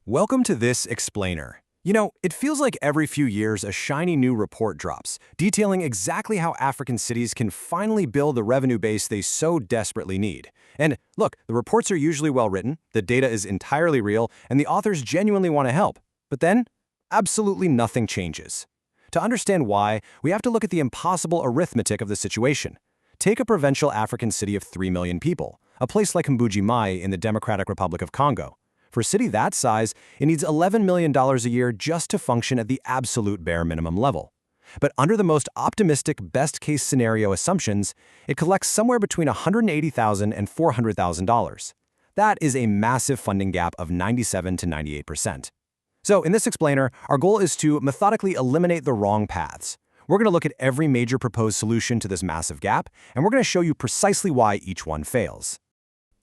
Welcome to this explainer. You know, it feels like every few years a shiny new report drops, detailing exactly how African cities can finally build the revenue base they so desperately need. And look, the reports are usually well written, the data is entirely real, and the authors genuinely want to help. But then, absolutely nothing changes. To understand why, we have to look at the impossible arithmetic of the situation. Take a provincial African city of 3 million people, a place like Mbuji-Mayi in the Democratic Republic of Congo. For a city that size, it needs $11 million a year just to function at the absolute bare minimum level. But under the most optimistic best-case scenario assumptions, it collects somewhere between $180,000 and $400,000. That is a massive funding gap of 97 to 98%. So in this explainer, our goal is to methodically eliminate the wrong paths. We're going to look at every major proposed solution to this massive gap, and we're going to show you precisely why each one fails.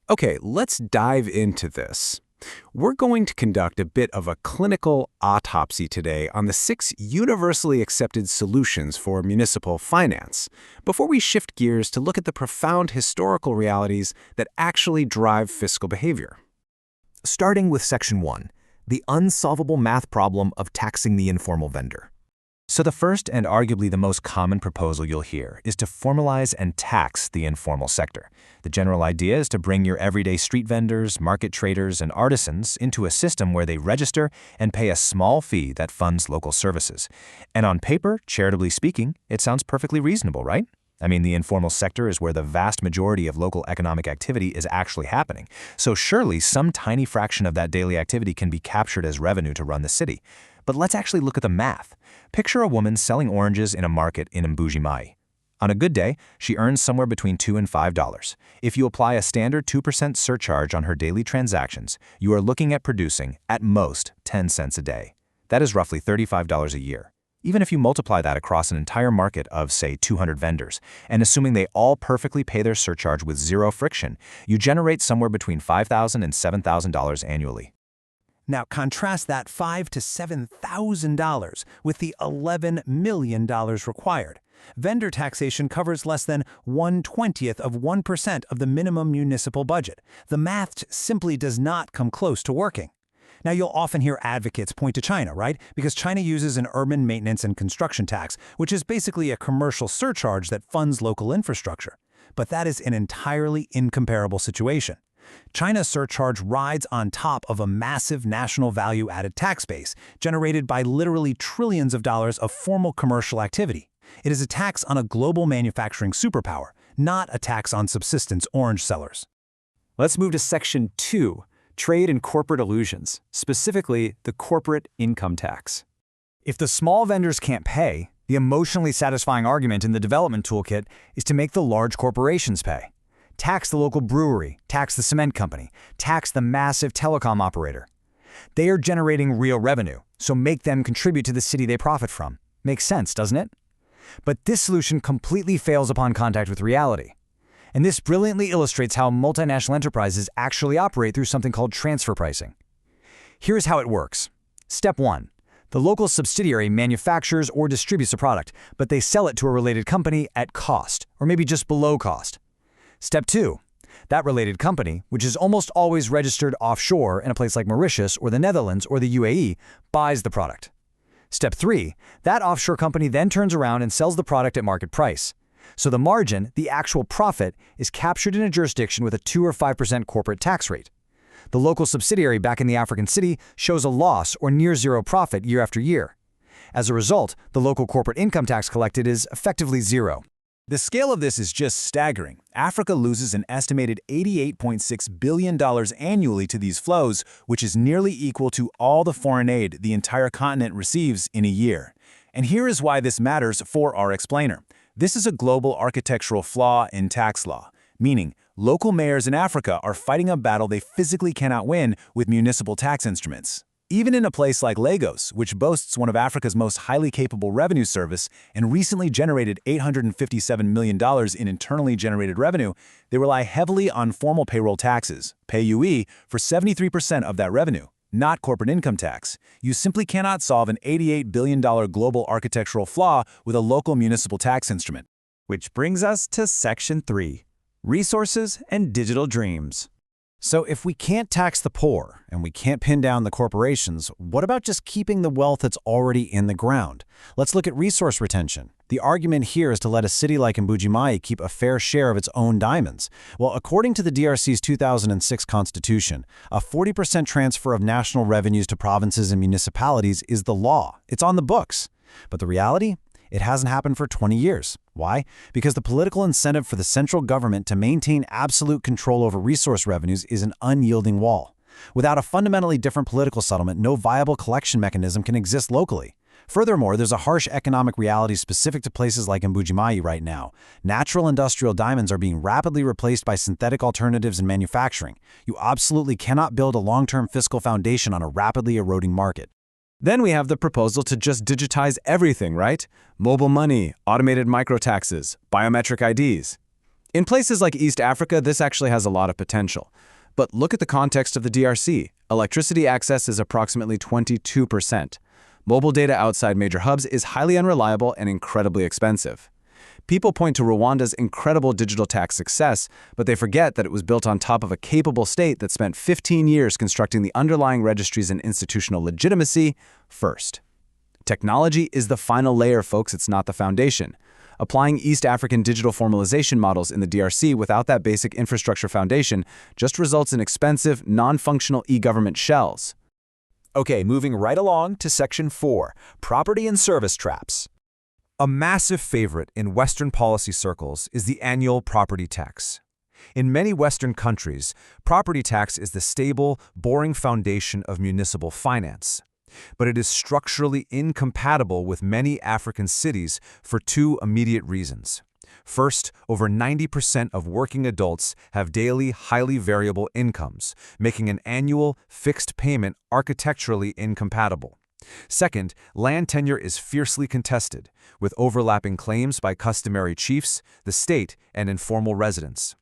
Okay, let's dive into this. We're going to conduct a bit of a clinical autopsy today on the 6 universally accepted solutions for municipal finance, before we shift gears to look at the profound historical realities that actually drive fiscal behavior. Starting with Section 1, the unsolvable math problem of taxing the informal vendor. So the first and arguably the most common proposal you'll hear is to formalize and tax the informal sector. The general idea is to bring your everyday street vendors, market traders, and artisans into a system where they register and pay a small fee that funds local services. And on paper, charitably speaking, it sounds perfectly reasonable, right? I mean, the informal sector is where the vast majority of local economic activity is actually happening. So surely some tiny fraction of that daily activity can be captured as revenue to run the city. But let's actually look at the math. Picture a woman selling oranges in a market in Mbuji-Mayi. On a good day, she earns somewhere between $2 and $5. If you apply a standard 2% surcharge on her daily transactions, you are looking at producing, at most, 10 cents a day. That is roughly $35 a year. Even if you multiply that across an entire market of, say, 200 vendors, and assuming they all perfectly pay their surcharge with zero friction, you generate somewhere between $5,000 and $7,000 annually. Now contrast that $5,000 to $7,000 with the $11 million required. Vendor taxation covers less than 1/20th of 1% of the minimum municipal budget. The math simply does not come close to working. Now you'll often hear advocates point to China, right? Because China uses an urban maintenance and construction tax, which is basically a commercial surcharge that funds local infrastructure. But that is an entirely incomparable situation. China's surcharge rides on top of a massive national value-added tax base, generated by literally trillions of dollars of formal commercial activity. It is a tax on a global manufacturing superpower, not a tax on subsistence orange sellers. Let's move to Section 2, Trade and Corporate Illusions, specifically the corporate income tax. If the small vendors can't pay, the emotionally satisfying argument in the development toolkit is to make the large corporations pay. Tax the local brewery, tax the cement company, tax the massive telecom operator. They are generating real revenue, so make them contribute to the city they profit from. Makes sense, doesn't it? But this solution completely fails upon contact with reality. And this brilliantly illustrates how multinational enterprises actually operate through something called transfer pricing. Here's how it works. Step 1. The local subsidiary manufactures or distributes a product, but they sell it to a related company at cost, or maybe just below cost. Step 2. That related company, which is almost always registered offshore in a place like Mauritius or the Netherlands or the UAE, buys the product. Step 3. That offshore company then turns around and sells the product at market price. So the margin, the actual profit, is captured in a jurisdiction with a 2 or 5% corporate tax rate. The local subsidiary back in the African city shows a loss or near zero profit year after year. As a result, the local corporate income tax collected is effectively zero. The scale of this is just staggering. Africa loses an estimated $88.6 billion annually to these flows, which is nearly equal to all the foreign aid the entire continent receives in a year. And here is why this matters for our explainer. This is a global architectural flaw in tax law, meaning local mayors in Africa are fighting a battle they physically cannot win with municipal tax instruments. Even in a place like Lagos, which boasts one of Africa's most highly capable revenue service and recently generated $857 million in internally generated revenue, they rely heavily on formal payroll taxes, PAYE, for 73% of that revenue, not corporate income tax. You simply cannot solve an $88 billion global architectural flaw with a local municipal tax instrument. Which brings us to Section 3, Resources and Digital Dreams. So if we can't tax the poor and we can't pin down the corporations, what about just keeping the wealth that's already in the ground? Let's look at resource retention. The argument here is to let a city like Mbuji-Mayi keep a fair share of its own diamonds. Well, according to the DRC's 2006 constitution, a 40% transfer of national revenues to provinces and municipalities is the law. It's on the books. But the reality? It hasn't happened for 20 years. Why? Because the political incentive for the central government to maintain absolute control over resource revenues is an unyielding wall. Without a fundamentally different political settlement, no viable collection mechanism can exist locally. Furthermore, there's a harsh economic reality specific to places like Mbuji-Mayi right now. Natural industrial diamonds are being rapidly replaced by synthetic alternatives in manufacturing. You absolutely cannot build a long-term fiscal foundation on a rapidly eroding market. Then we have the proposal to just digitize everything, right? Mobile money, automated microtaxes, biometric IDs. In places like East Africa, this actually has a lot of potential. But look at the context of the DRC. Electricity access is approximately 22%. Mobile data outside major hubs is highly unreliable and incredibly expensive. People point to Rwanda's incredible digital tax success, but they forget that it was built on top of a capable state that spent 15 years constructing the underlying registries and institutional legitimacy first. Technology is the final layer, folks. It's not the foundation. Applying East African digital formalization models in the DRC without that basic infrastructure foundation just results in expensive, non-functional e-government shells. Okay, moving right along to Section 4, Property and Service Traps. A massive favorite in Western policy circles is the annual property tax. In many Western countries, property tax is the stable, boring foundation of municipal finance. But it is structurally incompatible with many African cities for two immediate reasons. First, over 90% of working adults have daily, highly variable incomes, making an annual, fixed payment architecturally incompatible. Second, land tenure is fiercely contested, with overlapping claims by customary chiefs, the state, and informal residents.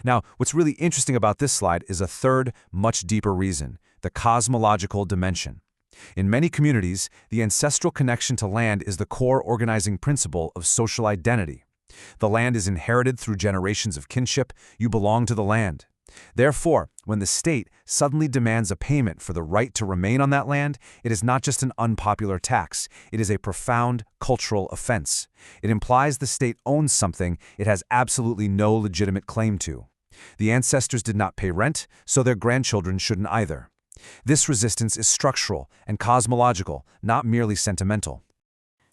Now, what's really interesting about this slide is a third, much deeper reason, the cosmological dimension. In many communities, the ancestral connection to land is the core organizing principle of social identity. The land is inherited through generations of kinship. You belong to the land. Therefore, when the state suddenly demands a payment for the right to remain on that land, it is not just an unpopular tax. It is a profound cultural offense. It implies the state owns something it has absolutely no legitimate claim to. The ancestors did not pay rent, so their grandchildren shouldn't either. This resistance is structural and cosmological, not merely sentimental.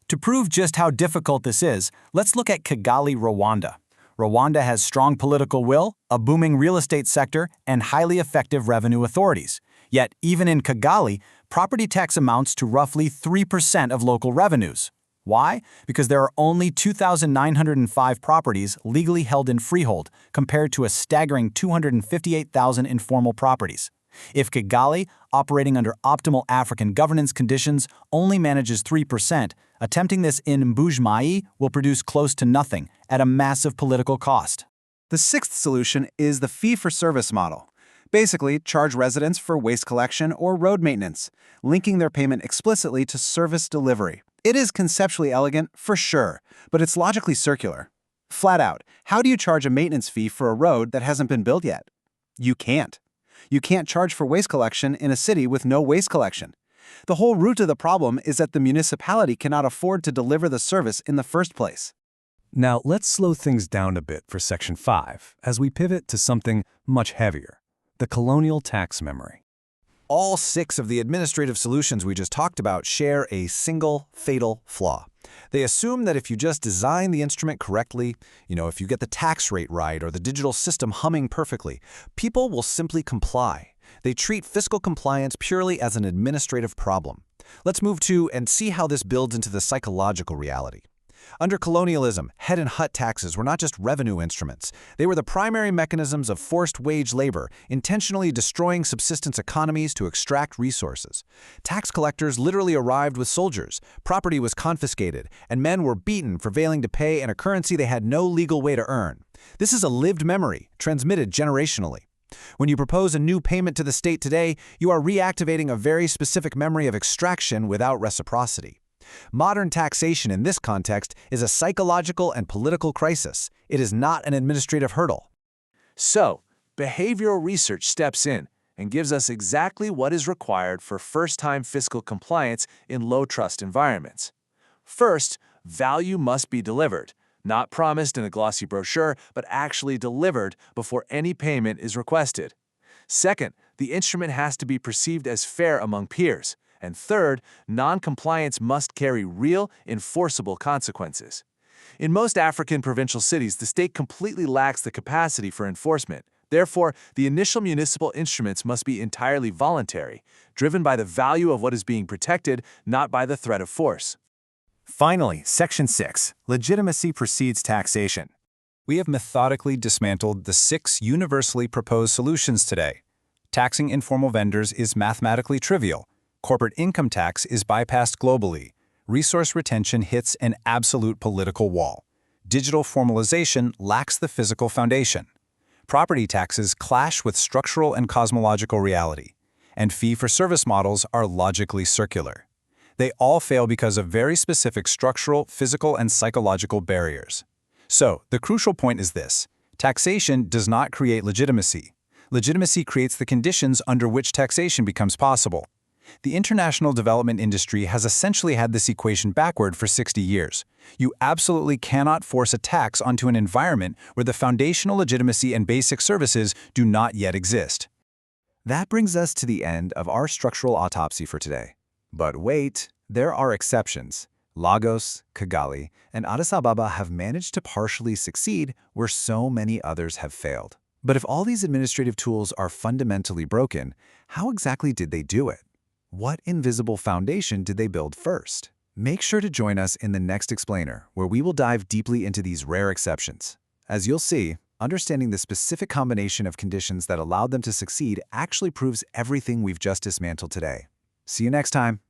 To prove just how difficult this is, let's look at Kigali, Rwanda. Rwanda has strong political will, a booming real estate sector, and highly effective revenue authorities. Yet, even in Kigali, property tax amounts to roughly 3% of local revenues. Why? Because there are only 2,905 properties legally held in freehold, compared to a staggering 258,000 informal properties. If Kigali, operating under optimal African governance conditions, only manages 3%, attempting this in Mbuji-Mayi will produce close to nothing at a massive political cost. The sixth solution is the fee-for-service model. Basically, charge residents for waste collection or road maintenance, linking their payment explicitly to service delivery. It is conceptually elegant, for sure, but it's logically circular. Flat out, how do you charge a maintenance fee for a road that hasn't been built yet? You can't. You can't charge for waste collection in a city with no waste collection. The whole root of the problem is that the municipality cannot afford to deliver the service in the first place. Now, let's slow things down a bit for Section 5 as we pivot to something much heavier, the colonial tax memory. All 6 of the administrative solutions we just talked about share a single fatal flaw. They assume that if you just design the instrument correctly, if you get the tax rate right or the digital system humming perfectly, people will simply comply. They treat fiscal compliance purely as an administrative problem. Let's move to and see how this builds into the psychological reality. Under colonialism, head and hut taxes were not just revenue instruments. They were the primary mechanisms of forced wage labor, intentionally destroying subsistence economies to extract resources. Tax collectors literally arrived with soldiers, property was confiscated, and men were beaten for failing to pay in a currency they had no legal way to earn. This is a lived memory, transmitted generationally. When you propose a new payment to the state today, you are reactivating a very specific memory of extraction without reciprocity. Modern taxation in this context is a psychological and political crisis. It is not an administrative hurdle. So, behavioral research steps in and gives us exactly what is required for first-time fiscal compliance in low-trust environments. First, value must be delivered, not promised in a glossy brochure, but actually delivered before any payment is requested. Second, the instrument has to be perceived as fair among peers. And third, non-compliance must carry real, enforceable consequences. In most African provincial cities, the state completely lacks the capacity for enforcement. Therefore, the initial municipal instruments must be entirely voluntary, driven by the value of what is being protected, not by the threat of force. Finally, Section 6, legitimacy precedes taxation. We have methodically dismantled the 6 universally proposed solutions today. Taxing informal vendors is mathematically trivial. Corporate income tax is bypassed globally. Resource retention hits an absolute political wall. Digital formalization lacks the physical foundation. Property taxes clash with structural and cosmological reality. And fee-for-service models are logically circular. They all fail because of very specific structural, physical, and psychological barriers. So, the crucial point is this: taxation does not create legitimacy. Legitimacy creates the conditions under which taxation becomes possible. The international development industry has essentially had this equation backward for 60 years. You absolutely cannot force a tax onto an environment where the foundational legitimacy and basic services do not yet exist. That brings us to the end of our structural autopsy for today. But wait, there are exceptions. Lagos, Kigali, and Addis Ababa have managed to partially succeed where so many others have failed. But if all these administrative tools are fundamentally broken, how exactly did they do it? What invisible foundation did they build first? Make sure to join us in the next explainer, where we will dive deeply into these rare exceptions. As you'll see, understanding the specific combination of conditions that allowed them to succeed actually proves everything we've just dismantled today. See you next time.